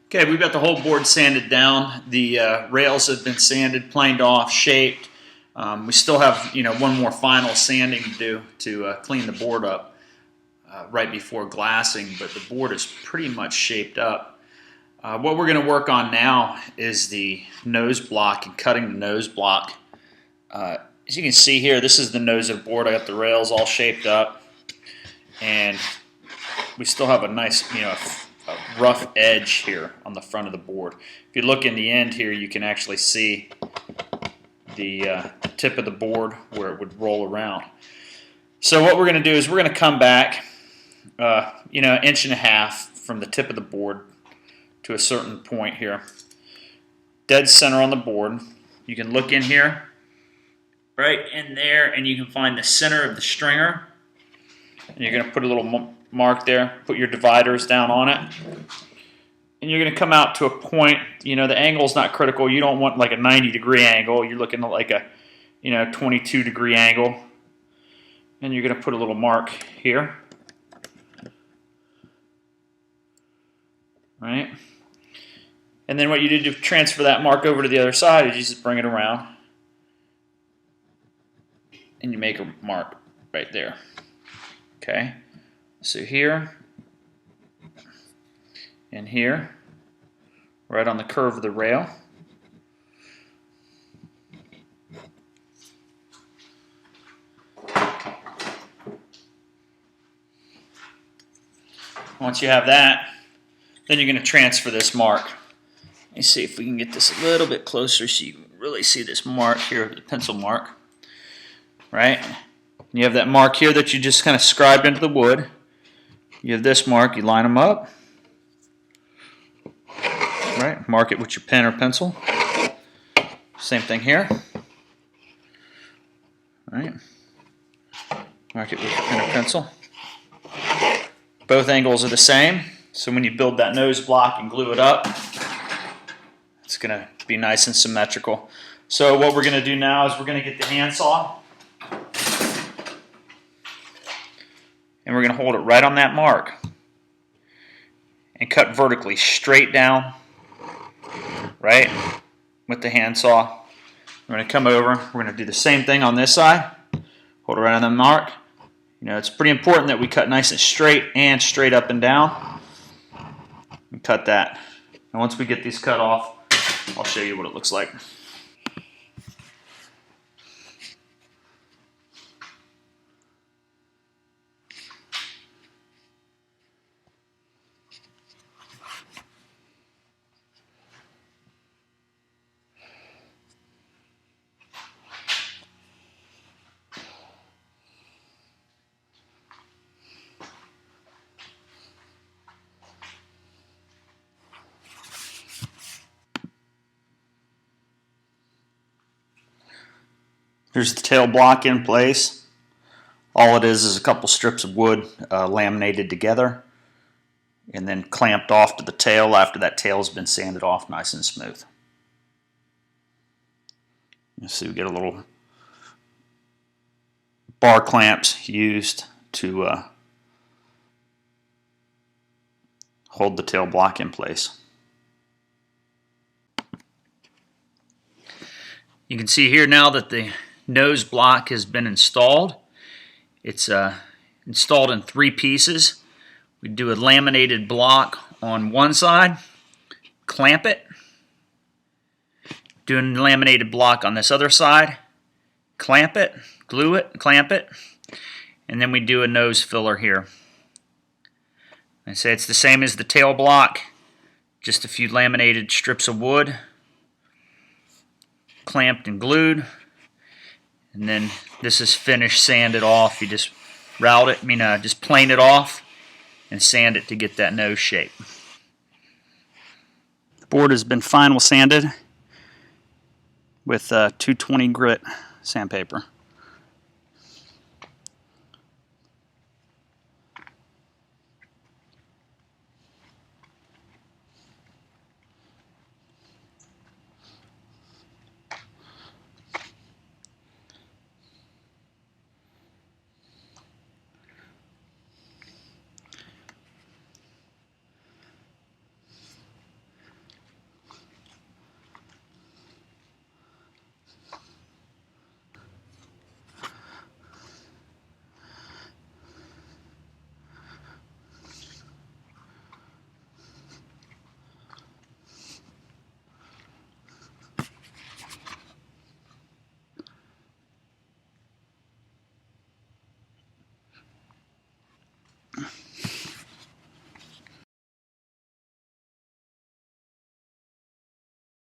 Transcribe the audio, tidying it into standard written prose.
Okay, we've got the whole board sanded down. The rails have been sanded, planed off, shaped. We still have, one more final sanding to do to clean the board up right before glassing, but the board is pretty much shaped up. What we're going to work on now is the nose block and cutting the nose block. As you can see here, this is the nose of the board. I got the rails all shaped up, and we still have a nice, a rough edge here on the front of the board. If you look in the end here, you can actually see the tip of the board where it would roll around. So what we're going to do is we're going to come back, an inch and a half from the tip of the board to a certain point here, dead center on the board. You can look in here, right in there, and you can find the center of the stringer. And you're going to put a little mark there, put your dividers down on it, and you're going to come out to a point. The angle's not critical. You don't want like a 90-degree angle. You're looking at like a 22-degree angle, and you're going to put a little mark here, right? And then what you do to transfer that mark over to the other side is you just bring it around and you make a mark right there. Okay, so here and here, right on the curve of the rail. Once you have that, then you're going to transfer this mark. Let me see if we can get this a little bit closer so you can really see this mark here, the pencil mark, right? You have that mark here that you just kind of scribed into the wood. You have this mark, you line them up, right? Mark it with your pen or pencil. Same thing here, right? Mark it with your pen or pencil. Both angles are the same, so when you build that nose block and glue it up, it's going to be nice and symmetrical. So what we're going to do now is we're going to get the handsaw, and we're going to hold it right on that mark and cut vertically straight down, right, with the handsaw. We're going to come over. We're going to do the same thing on this side. Hold it right on the mark. It's pretty important that we cut nice and straight up and down. And cut that. And once we get these cut off, I'll show you what it looks like. Here's the tail block in place. All it is a couple strips of wood laminated together and then clamped off to the tail after that tail has been sanded off nice and smooth. You see we get a little bar clamps used to hold the tail block in place. You can see here now that the nose block has been installed. It's installed in 3 pieces. We do a laminated block on one side, clamp it, do a laminated block on this other side, clamp it, glue it, clamp it, and then we do a nose filler here. I say it's the same as the tail block, just a few laminated strips of wood, clamped and glued. And then this is finished, sanded off. You just just plane it off and sand it to get that nose shape. The board has been final sanded with 220 grit sandpaper.